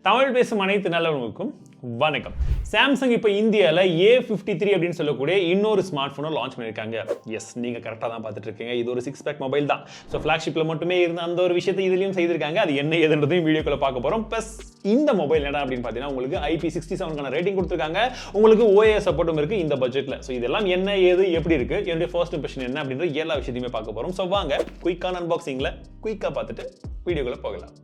தமிழ் பேசும் அனைத்து நல்லவங்களுக்கும் வணக்கம். சாம்சங் இப்போ இந்தியாவில் A53 அப்படின்னு சொல்லக்கூடிய இன்னொரு ஸ்மார்ட் ஃபோனை லான்ச் பண்ணியிருக்காங்க. எஸ், நீங்கள் கரெக்டாக தான் பார்த்துட்டு இருக்கீங்க. இது ஒரு 6 பேக் மொபைல் தான். ஸோ ஃப்ளாக்ஷிப்பில் மட்டுமே இருந்த அந்த ஒரு விஷயத்தை இதுலையும் செய்திருக்காங்க. அது என்ன ஏதுன்றதையும் வீடியோக்குள்ள பார்க்க போகிறோம். ப்ளஸ் இந்த மொபைல் என்ன அப்படின்னு பார்த்தீங்கன்னா உங்களுக்கு IP67 ரேட்டிங் கொடுத்துருக்காங்க. உங்களுக்கு OS சப்போர்ட்டும் இருக்குது இந்த பட்ஜெட்டில். ஸோ இதெல்லாம் என்ன ஏது எப்படி இருக்குது, என்னுடைய ஃபர்ஸ்ட் இம்ப்ரெஷன் என்ன அப்படின்ற எல்லா விஷயத்தையுமே பார்க்க போகிறோம். ஸோ வாங்க குயிக்கான அன்பாக்சிங்கில் குயிக்காக பார்த்துட்டு வீடியோக்குள்ள போகலாம்.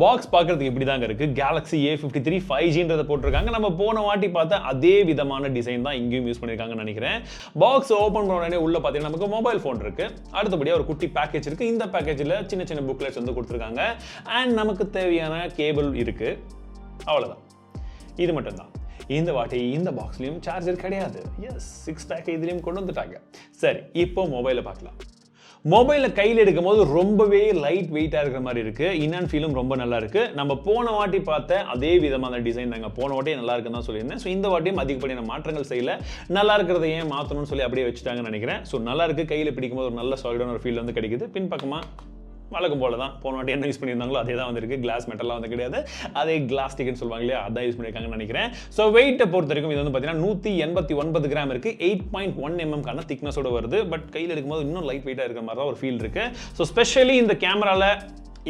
பாக்ஸ் பார்க்கறதுக்கு இப்படி தாங்க இருக்கு. Galaxy A53 5Gன்றதை போட்டிருக்காங்க. நம்ம போன வாட்டி பார்த்த அதே விதமான டிசைன் தான் இங்கேயும் யூஸ் பண்ணியிருக்காங்கன்னு நினைக்கிறேன். பாக்ஸ் ஓப்பன் பண்ண உடனே உள்ள பார்த்தீங்கன்னா நமக்கு மொபைல் ஃபோன் இருக்கு. அடுத்தபடியாக ஒரு குட்டி பேக்கேஜ் இருக்கு. இந்த பேக்கேஜில் சின்ன சின்ன புக்லெட்ஸ் வந்து கொடுத்துருக்காங்க. அண்ட் நமக்கு தேவையான கேபிள் இருக்கு. அவ்வளோதான், இது மட்டும்தான். இந்த வாட்டி இந்த பாக்ஸ்லையும் சார்ஜர் கிடையாது. எஸ், 6 பேக் இதுலையும் கொண்டு வந்துட்டாங்க. சரி, இப்போ மொபைலை பார்க்கலாம். மொபைலில் கையில் எடுக்கும் போது ரொம்பவே லைட் வெயிட்டாக இருக்கிற மாதிரி இருக்குது. இன் ஃபீலும் ரொம்ப நல்லா இருக்குது. நம்ம போன வாட்டி பார்த்த அதே விதமான டிசைன் தாங்க. போன வாட்டி நல்லா இருக்குன்னு தான் சொல்லியிருந்தேன். ஸோ இந்த வாட்டியும் அதிகப்படியான மாற்றங்கள் செய்யல. நல்லா இருக்கிறத ஏன் மாற்றணும்னு சொல்லி அப்படியே வச்சுட்டாங்கன்னு நினைக்கிறேன். ஸோ நல்லா இருக்குது. கையில் பிடிக்கும் போது ஒரு நல்ல சாலிடான ஒரு ஃபீல் வந்து கிடைக்குது. பின்பக்கமாக வழக்கம் போல தான் போன வாட்டி என்ன யூஸ் பண்ணியிருந்தாங்களோ அதே தான் வந்திருக்கு. கிளாஸ் மெட்டல்லாம் வந்து கிடையாது, அதே கிளாஸ் டிக்கெட் சொல்லுவாங்க இல்லையா, அதான் யூஸ் பண்ணியிருக்காங்கன்னு நினைக்கிறேன். ஸோ வெயிட்டை பொறுத்த வரைக்கும் இது வந்து பார்த்தீங்கன்னா 189 கிராம் இருக்குது. 8.1 mm திக்னஸோட வருது. பட் கையில் எடுக்கும்போது இன்னும் லைட் வெயிட்டாக இருக்கிற மாதிரி தான் ஒரு ஃபீல் இருக்குது. ஸோ ஸ்பெஷலி இந்த கேமராவில்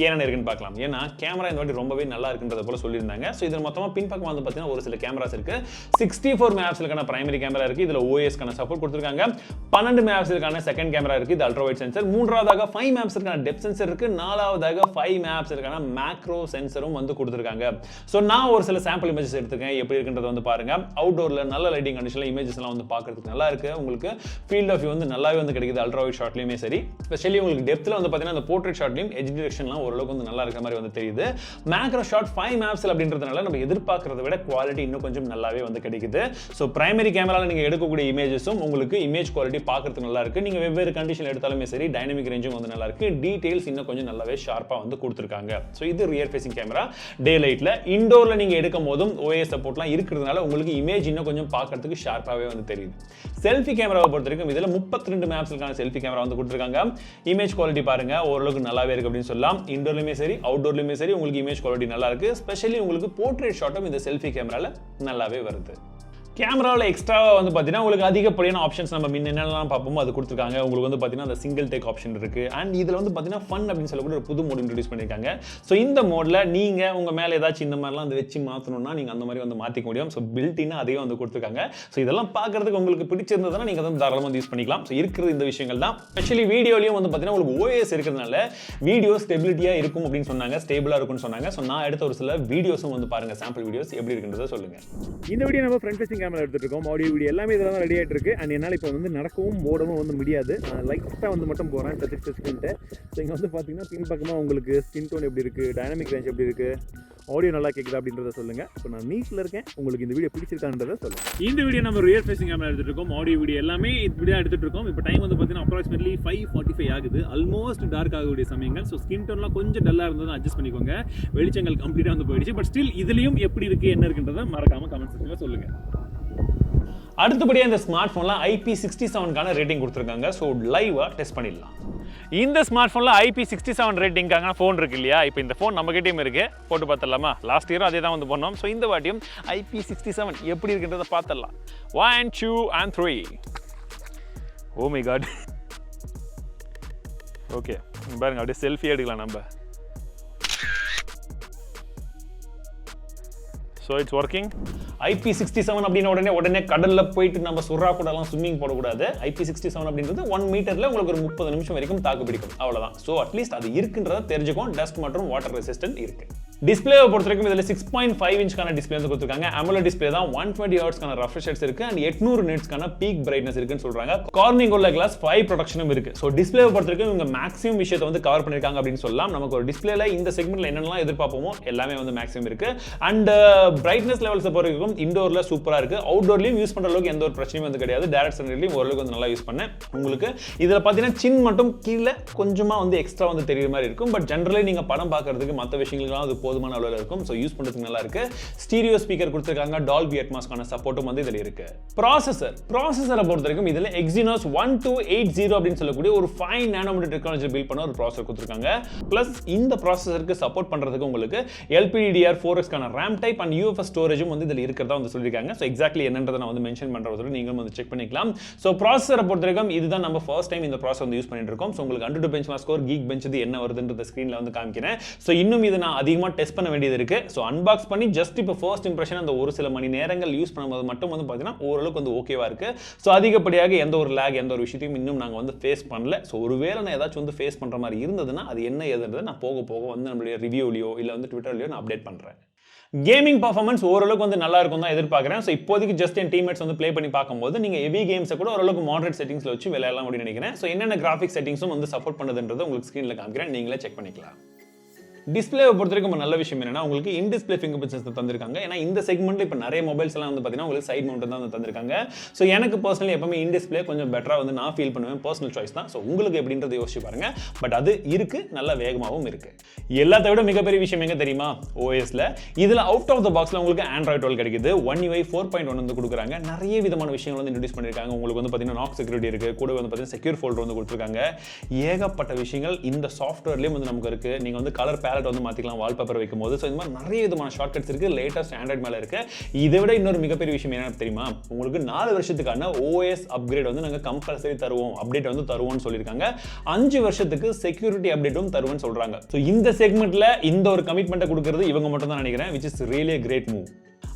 என்ன இருக்குன்னு பார்க்கலாம். ஏன்னா கேமரா இந்த வாட்டி ரொம்பவே நல்லா இருக்குன்றத போல சொல்லியிருந்தாங்க. ஸோ இதில் மொத்தமாக பின்பக்கம் வந்து பார்த்தீங்கன்னா ஒரு சில கேமராஸ் இருக்கு. 64 மெகாபிக்சலுக்கான பிரைமரி கேமரா இருக்கு. இதில் OS-க்கான சப்போர்ட் கொடுத்துருக்காங்க. 12 மெகாபிக்சலுக்கான செகண்ட் கேமரா இருக்கு. இது அல்ட்ரா வைட் சென்சர். மூன்றாவதாக 5 மெகாபிக்சலுக்கான டெப்த் சென்சர் இருக்கு. நாலாவதாக 5 மெகாபிக்சலுக்கான மேக்ரோ சென்சரும் வந்து கொடுத்துருக்காங்க. ஸோ நான் ஒரு சில சாம்பிள் இமேஜஸ் எடுத்துக்கேன். எப்படி இருக்குன்றத வந்து பாருங்க. அவுட்டோரில் நல்ல லைட்டிங் கண்டிஷனில் இமேஜஸ் எல்லாம் வந்து பார்க்கறதுக்கு நல்லா இருக்கு. உங்களுக்கு ஃபீல்ட் ஆஃப் வியூ வந்து நல்லாவே வந்து கிடைக்குது. அல்ட்ரா வைட் ஷாட்லையுமே சரி. ஸ்பெஷலி உங்களுக்கு டெப்த்தில் வந்து பார்த்தீங்கன்னா அந்த போர்ட்ரேட் ஷாட்லையும் எட்ஜ் டிரெக்ஷன்லாம் ஓரளவுக்கு வந்து நல்லா இருக்க மாதிரி வந்து தெரியுது. மேக்ரோ ஷாட் 5 மெகாபிக்சல் அப்படின்றதுனால நம்ம எதிர்பார்க்கறதை விட குவாலிட்டி இன்னும் கொஞ்சம் நல்லாவே வந்து கிடைக்குது. ஸோ பிரைமரி கேமரால நீங்க எடுக்கக்கூடிய இமேஜஸும் உங்களுக்கு இமேஜ் குவாலிட்டி பார்க்கறதுக்கு நல்லா இருக்கு. நீங்க வெவ்வேறு கண்டிஷன் எடுத்தாலுமே சரி, டைனமிக் ரேஞ்சும் வந்து நல்லா இருக்கு. டீடைல்ஸ் இன்னும் கொஞ்சம் நல்லாவே ஷார்ப்பா வந்து கொடுத்துருக்காங்க. ஸோ இது ரியர் ஃபேசிங் கேமரா. டே லைட்ல இன்டோர்ல நீங்க எடுக்கும் போதும் OS சப்போர்ட்லாம் இருக்கிறதுனால உங்களுக்கு இமேஜ் இன்னும் கொஞ்சம் பார்க்கறதுக்கு ஷார்ப்பாவே வந்து தெரியுது. செல்ஃபி கேமராவை பொறுத்த வரைக்கும் இதுல 32 மெகாபிக்சலுக்கான செல்ஃபி கேமரா வந்து கொடுத்துருக்காங்க. இமேஜ் குவாலிட்டி பாருங்க, ஓரளவுக்கு நல்லாவே இருக்கு அப்படின்னு சொல்லலாம். இன்டோர்லயுமே சரி அவுட்டோர்லயுமே சரி உங்களுக்கு இமேஜ் குவாலிட்டி நல்லா இருக்கு. ஸ்பெஷலி உங்களுக்கு போர்ட்ரேட் ஷாட்டும் இந்த செல்ஃபி கேமரால நல்லாவே வருது. கேமராவில் எக்ஸ்ட்ராவாக வந்து பார்த்தீங்கன்னா உங்களுக்கு அதிகப்படியான ஆப்ஷன்ஸ் நம்ம என்னென்னலாம் பார்ப்போமோ அது கொடுத்துருக்காங்க. உங்களுக்கு வந்து பார்த்தீங்கன்னா அந்த சிங்கிள் டேக் ஆப்ஷன் இருக்குது. அண்ட் இதில் வந்து பார்த்தீங்கன்னா ஃபன் அப்படின்னு சொல்லக்கூடிய ஒரு புது மோட் இன்ட்ரடியூஸ் பண்ணியிருக்காங்க. ஸோ இந்த மோடில் நீங்கள் உங்கள் மேலே ஏதாச்சும் இந்த மாதிரிலாம் வந்து வச்சு மாற்றணும்னா நீங்கள் அந்த மாதிரி வந்து மாற்றிக்க முடியும். ஸோ பில்டின்னா அதையும் வந்து கொடுத்துருக்காங்க. ஸோ இதெல்லாம் பார்க்கறதுக்கு உங்களுக்கு பிடிச்சிருந்ததுன்னா நீங்கள் வந்து தாராளமாக வந்து யூஸ் பண்ணிக்கலாம். ஸோ இருக்கிறது இந்த விஷயங்கள் தான். ஸ்பெஷலி வீடியோலையும் வந்து பார்த்தீங்கன்னா உங்களுக்கு OS இருக்கிறதுனால வீடியோ ஸ்டெபிலிட்டியாக இருக்கும் அப்படின்னு சொன்னாங்க, ஸ்டேபிளாக இருக்கும்னு சொன்னாங்க. ஸோ நான் எடுத்த ஒரு சில வீடியோஸும் வந்து பாருங்கள், சாம்பிள் வீடியோஸ் எப்படி இருக்குன்றதை சொல்லுங்கள். இந்த வீடியோ நம்ம ஃப்ரண்ட் ஃபேசிங் கேமரா எடுத்துட்டு இருக்கோம். ஆடியோ வீடியோ எல்லாமே இதெல்லாம் ரெடி ஆகிட்டு இருக்கு. அண்ட் என்னால் இப்போ வந்து நடக்கவும் ஓடவும் வந்து முடியாது. லைட்டாக வந்து மட்டும் போகிறேன் டச்சுக்கிட்டு. ஸோ இங்கே வந்து பார்த்தீங்கன்னா பின்பக்கமாக உங்களுக்கு ஸ்கின் டோன் எப்படி இருக்குது, டைனமிக் ரேஞ்ச் எப்படி இருக்குது, ஆடியோ நல்லா கேட்குதா அப்படின்றத சொல்லுங்கள். இப்போ நான் நீட்டில் இருக்கேன். உங்களுக்கு இந்த வீடியோ பிடிச்சிருக்கான்றதை சொல்லுங்கள். இந்த வீடியோ நம்ம ரியர் ஃபேசிங் கேமரா எடுத்துட்டு இருக்கோம். ஆடியோ வீடியோ எல்லாமே இப்படி தான் எடுத்துட்டு இருக்கோம். இப்போ டைம் வந்து பார்த்தீங்கன்னா அப்ராக்சிமேட்லி 5:45 ஆகுது. ஆல்மோஸ்ட் டார்க் ஆகக்கூடிய சமயங்கள். ஸோ ஸ்கின் டோன்லாம் கொஞ்சம் டல்லாக இருந்தது, அட்ஜஸ்ட் பண்ணிக்கோங்க. வெளிச்சங்கள் கம்ப்ளீட்டாக வந்து போயிடுச்சு. பட் ஸ்டில் இதுலேயும் எப்படி இருக்குது என்ன இருக்குன்றதை மறக்காமல் கமெண்ட் செக்ஷனில் சொல்லுங்கள். அடுத்தபடியாக இந்த ஸ்மார்ட் ஃபோனில் IP67க்கான ரேட்டிங் கொடுத்துருக்காங்க. ஸோ லைவாக டெஸ்ட் பண்ணிடலாம். இந்த ஸ்மார்ட் ஃபோனில் IP67 ரேட்டிங்கான ஃபோன் இருக்கு இல்லையா, இப்போ இந்த ஃபோன் நம்மகிட்டையும் இருக்கு. போட்டு பார்த்துடலாமா? லாஸ்ட் இயரும் அதே தான் வந்து பண்ணோம். ஸோ இந்த வாட்டியும் IP67 எப்படி இருக்குன்றதை பார்த்துடலாம். 1 2 and 3. Oh my God. Okay பாருங்க, அப்படியே செல்ஃபி எடுக்கலாம் நம்ம. So it's working. IP67 அப்படின்ன உடனே கடலில் போயிட்டு நம்ம சுறா கூடலாம் ஸ்விம்மிங் போடக்கூடாது. IP67 அப்படின்றது 1 மீட்டரில் உங்களுக்கு ஒரு 30 நிமிஷம் வரைக்கும் தாக்கு பிடிக்கும். அவ்வளோதான். ஸோ அட்லீஸ்ட் அது இருக்குன்றதை தெரிஞ்சுக்கும். டஸ்ட் மற்றும் வாட்டர் ரெசிஸ்டன்ட் இருக்கு. டிஸ்பிளேவை பொறுத்த வரைக்கும் இதில் 6.5 இன்ச்க்கான டிஸ்பிளே வந்து கொடுத்துருக்காங்க. AMOLED டிஸ்பிளே தான். 120 ஹெர்ட்ஸ்க்கான ரெஃப்ரெஷ் ரேட்ஸ் இருக்கு. அண்ட் 800 நிட்ஸ்க்கான பீக் பிரைட்னஸ் இருக்குன்னு சொல்றாங்க. கார்னிங் உள்ள கிளாஸ் 5 ப்ரொடெக்ஷனும் இருக்கு. ஸோ டிஸ்பிளேவை பொறுத்த வரைக்கும் இவங்க மேக்ஸிமம் விஷயத்தை வந்து கவர் பண்ணிருக்காங்க அப்படின்னு சொல்லலாம். நமக்கு ஒரு டிஸ்பிளேல இந்த செக்மெண்ட்ல என்னென்னலாம் எதிர்பார்ப்போமோ எல்லாமே வந்து மேக்ஸிமம் இருக்கு. அண்ட் பிரைட்னஸ் லெவல்ஸை பொறுத்த வரைக்கும் இண்டோர்ல சூப்பரா இருக்கு. அவுட்டோர்லயும் யூஸ் பண்ற அளவுக்கு எந்த ஒரு பிரச்சனையும் வந்து கிடையாது. டைரக்ட் சன்லைட்லயும் ஓரளவுக்கு வந்து நல்லா யூஸ் பண்ணேன். உங்களுக்கு இதுல பாத்தீங்கன்னா சின் மட்டும் கீழே கொஞ்சமா வந்து எக்ஸ்ட்ரா வந்து தெரியுற மாதிரி இருக்கும். பட் ஜெனரலி நீங்க படம் பார்க்கறதுக்கு மற்ற விஷயங்களுக்குலாம் அது போதுமான அளவில் இருக்கும். ஸோ யூஸ் பண்ணுறதுக்கு நல்லா இருக்கு. ஸ்டீரியோ ஸ்பீக்கர் கொடுத்துருக்காங்க. டால்பி அட்மாஸ்க்கான சப்போர்ட்டும் வந்து இதில் இருக்கு. ப்ராசஸரை பொறுத்த வரைக்கும் இதில் Exynos 1280 அப்படின்னு சொல்லக்கூடிய ஒரு 5 நானோமீட்டர் டெக்னாலஜி பில்ட் பண்ண ஒரு ப்ராசஸர் கொடுத்துருக்காங்க. பிளஸ் இந்த ப்ராசஸருக்கு சப்போர்ட் பண்ணுறதுக்கு உங்களுக்கு LPDDR4X RAM type and UFS ஸ்டோரேஜும் வந்து இதில் இருக்கிறதா வந்து சொல்லியிருக்காங்க. ஸோ எக்ஸாக்ட்லி என்னன்றதை நான் வந்து மென்ஷன் பண்ணுறது நீங்களும் வந்து செக் பண்ணிக்கலாம். ஸோ ப்ராசஸரை பொறுத்த வரைக்கும் இதுதான் நம்ம ஃபர்ஸ்ட் டைம் இந்த ப்ராசஸர் வந்து யூஸ் பண்ணிட்டு இருக்கோம். ஸோ உங்களுக்கு AnTuTu benchmark score geek bench இது என்ன வருதுன்றத ஸ்க்ரீனில் வந்து காமிக்கிறேன். ஸோ இன்னும் இதை நான் அதிகமாக டெஸ்ட் பண்ண வேண்டியது இருக்கு. ஸோ அன்பாக்ஸ் பண்ணி ஜஸ்ட் இப்போ ஃபர்ஸ்ட் இம்ப்ரெஷன் அந்த ஒரு சில மணி நேரங்கள் யூஸ் பண்ணும்போது மட்டும் வந்து பார்த்தீங்கன்னா ஓரளவுக்கு வந்து ஓகேவா இருக்கு. ஸோ அதிகப்படியாக எந்த ஒரு லேக் எந்த ஒரு விஷயத்தையும் இன்னும் நாங்கள் வந்து ஃபேஸ் பண்ணல. ஸோ ஒருவேளை நான் ஏதாச்சும் வந்து ஃபேஸ் பண்ணுற மாதிரி இருந்ததுன்னா அது என்ன ஏதுன்றதை நான் போக போக வந்து நம்மளுடைய ரிவ்யூலையோ இல்லை வந்து ட்விட்டர்லையோ நான் அப்டேட் பண்ணுறேன். கேமிங் பர்ஃபார்மன்ஸ் ஓரளவுக்கு வந்து நல்லா இருக்கும் தான் எதிர்பார்க்குறேன். ஸோ இப்போதைக்கு ஜஸ்ட் என் டீம்மேட்ஸ் வந்து ப்ளே பண்ணி பார்க்கும்போது நீங்கள் ஹெவி கேம்ஸை கூட ஓரளவுக்கு மாடரேட் செட்டிங்ஸில் வச்சு விளையாடலாம் அப்படின்னு நினைக்கிறேன். ஸோ என்னென்ன கிராஃபிக் செட்டிங்ஸும் வந்து சப்போர்ட் பண்ணுதுன்றதை உங்களுக்கு ஸ்க்ரீனில் காமிக்கிறேன், நீங்களே செக் பண்ணிக்கலாம். டிஸ்பிளேவை பொறுத்த வரைக்கும் நல்ல விஷயம் என்னன்னா உங்களுக்கு in display finger print sensor தந்திருக்காங்க. ஏன்னா இந்த செக்மெண்ட்ல இப்போ நிறைய மொபைல்ஸ் எல்லாம் வந்து பார்த்தீங்கன்னா உங்களுக்கு சைட் மவுண்ட் தான் வந்து தந்திருக்காங்க. ஸோ எனக்கு பர்சனலி எப்பவுமே இன் டிஸ்பிளே கொஞ்சம் பெட்டராக வந்து நான் ஃபீல் பண்ணுவேன். பர்சனல் சாய்ஸ் தான். ஸோ உங்களுக்கு எப்படின்றத யோசிச்சு பாருங்க. பட் அது இருக்கு, நல்ல வேகமாகவும் இருக்கு. எல்லாத்த விட மிகப்பெரிய விஷயம் எங்க தெரியுமா? ஓஎஸ்ல இதில் அவுட் ஆஃப் த பாக்ஸ்ல உங்களுக்கு Android 12 கிடைக்குது. One UI 4.1 வந்து கொடுக்குறாங்க. நிறைய விதமான விஷயங்கள் வந்து இன்ட்ரோடியூஸ் பண்ணிருக்காங்க. உங்களுக்கு வந்து பார்த்தீங்கன்னா நாக் செக்யூரிட்டி இருக்கு, கூட வந்து பார்த்தீங்கன்னா செக்யூர் ஃபோல்டர் வந்து கொடுத்துருக்காங்க. ஏகப்பட்ட விஷயங்கள் இந்த சாஃப்ட்வேர்லேயும் வந்து நமக்கு இருக்கு. நீங்க வந்து கலர் பேலட் வந்து மாத்திக்கலாம் வால்பேப்பர் வைக்கும்போது. ஸோ இந்த மாதிரி நிறைய விதமான ஷார்ட்கட்ஸ் இருக்கு. லேட்டஸ்ட் ஆண்ட்ராய்ட் மேல இருக்கு. இதை விட இன்னொரு மிகப்பெரிய விஷயம் என்ன தெரியுமா? உங்களுக்கு 4 வருஷத்துக்கான OS அப்கிரேட் வந்து நாங்கள் கம்பல்சரி தருவோம், அப்டேட் வந்து தருவோம்னு சொல்லியிருக்காங்க. 5 வருஷத்துக்கு செக்யூரிட்டி அப்டேட்டும் தருவோம்னு சொல்றாங்க. ஸோ இந்த செக்மெண்ட்ல இந்த ஒரு கமிட்மெண்ட்டை கொடுக்கிறது இவங்க மட்டும் தான் நினைக்கிறேன். which is really a great move.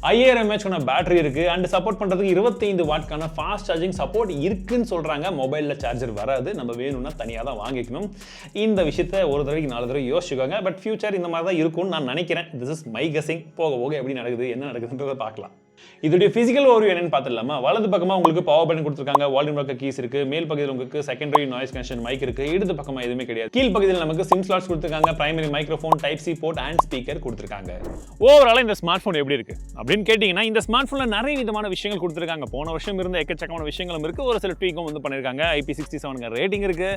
5000 mAh battery இருக்கு அண்ட் சப்போர்ட் பண்றதுக்கு 25 வாட்க்கான ஃபாஸ்ட் சார்ஜிங் சப்போர்ட் இருக்குன்னு சொல்றாங்க. மொபைல்ல சார்ஜர் வராது, நம்ம வேணும்னா தனியா தான் வாங்கிக்கணும். இந்த விஷயத்தை ஒரு தடவைக்கு 4 தடவை யோசிச்சுக்கோங்க. பட் ஃபியூச்சர் இந்த மாதிரி தான் இருக்கும்னு நான் நினைக்கிறேன். This is my guessing. போக போக எப்படி நடக்குது என்ன நடக்குதுன்றதை பார்க்கலாம். இதோட பிசிக்கல் ஓவர்வியூ என்னன்னு பார்த்துடலாமா? வலது பக்கமா உங்களுக்கு பவர் பட்டன் கொடுத்துருக்காங்க, வால்யூம் ராக்கர் கீஸ் இருக்கு, மேல் பகுதியில் உங்களுக்கு செகண்டரி நாய்ஸ் கேன்சல் மைக் இருக்கு, இடது பக்கமா எதுவுமே கிடையாது. கீழ் பகுதியில் நமக்கு சிம் ஸ்லாட்ஸ் கொடுத்துருக்காங்க, primary microphone, type C port and speaker கொடுத்துருக்காங்க. ஓவராலா இந்த ஸ்மார்ட் போன் எப்படி இருக்கு அப்படின்னு கேட்டீங்கன்னா, இந்த ஸ்மார்ட் போன்ல நிறைய விதமான விஷயங்கள் கொடுத்துருக்காங்க. போன வருஷம் இருந்த எக்கச்சக்கமான விஷயங்களும் இருக்கு, ஒரு சில ட்வீக்கும் வந்து பண்ணிருக்காங்க. IP67 ரேட்டிங் இருக்கு,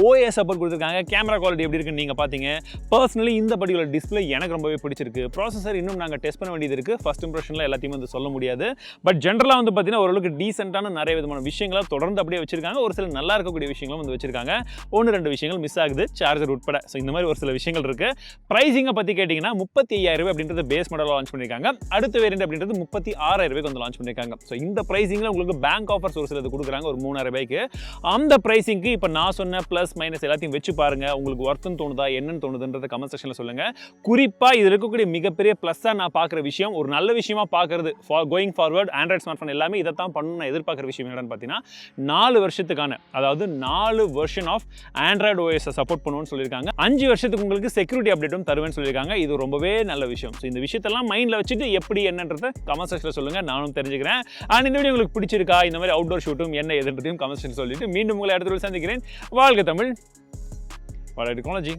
OS சப்போர்ட் கொடுத்துருக்காங்க, கேமரா குவாலிட்டி எப்படி இருக்குன்னு நீங்க பாத்தீங்க. பர்சனலி இந்த பர்டிகுலர் டிஸ்பிளே எனக்கு ரொம்பவே பிடிச்சிருக்கு. ப்ராசஸர் இன்னும் நாங்க டெஸ்ட் பண்ண வேண்டியது இருக்கு. ஃபர்ஸ்ட் இம்ப்ரெஷன்ல எல்லாத்தையும் வந்து சொல்ல முடியாது. பட் ஜென்ரலா வந்து பார்த்தீங்கன்னா ஓரளவுக்கு டீசென்ட்டான நிறைய விதமான விஷயங்களை தொடர்ந்து அப்படியே வச்சிருக்காங்க. ஒரு சில நல்லா இருக்கக்கூடிய விஷயங்களும் வந்து வச்சிருக்காங்க. 1-2 விஷயங்கள் மிஸ் ஆகுது, சார்ஜர் உட்பட. ஸோ இந்த மாதிரி ஒரு சில விஷயங்கள் இருக்கு. பிரைசிங்கை பற்றி கேட்டிங்கன்னா 35,000 அப்படின்றது பேஸ் மாடலில் லான்ச் பண்ணியிருக்காங்க. அடுத்த வேரியன்ட் அப்படின்றது 36,000 வந்து லான்ச் பண்ணியிருக்காங்க. ஸோ இந்த பிரைசிங்கில் உங்களுக்கு பேங்க் ஆஃபர்ஸ் ஒரு சிலது கொடுக்குறாங்க ஒரு 3,000. அந்த பிரைசிங்க்கு இப்போ நான் சொன்ன ப்ளஸ் மைனஸ் எல்லாத்தையும் வச்சு பாருங்க. உங்களுக்கு ஒர்த்துன்னு தோணுதா என்னன்னு தோணுதுன்றத கமெண்ட் செக்ஷனில் சொல்லுங்க. குறிப்பாக இதில் இருக்கக்கூடிய மிகப்பெரிய ப்ளஸ்ஸாக நான் பார்க்குற விஷயம், ஒரு நல்ல விஷயமா பார்க்கறது going forward Android smart phone எல்லாமே இதை தான் பண்ணணும் நான் எதிர்பார்க்குற விஷயம் என்னன்னு பார்த்தீங்கன்னா 4 வருஷத்துக்கான, அதாவது 4 version of Android OS support பண்ணுவோம்னு சொல்லியிருக்காங்க. 5 வருஷத்துக்கு உங்களுக்கு செக்யூரிட்டி அப்டேட்டும் தருவேன்னு சொல்லியிருக்காங்க. இது ரொம்பவே நல்ல விஷயம். ஸோ இந்த விஷயத்தெல்லாம் மைண்டில் வச்சுட்டு எப்படி என்னன்றதை கமெண்ட் செக்ஷனில் சொல்லுங்க, நானும் தெரிஞ்சுக்கிறேன். அண்ட் இந்த வீடியோ உங்களுக்கு பிடிச்சிருக்கா, இந்த மாதிரி அவுட்டோர் ஷூட்டும் என்ன எதுன்றதையும் கமெண்ட் செக்ஷனில் சொல்லிட்டு மீண்டும் உங்களை அடுத்த சந்திக்கிறேன். வாழ்க தமிழ், வாழ்க டெக்னாலஜி.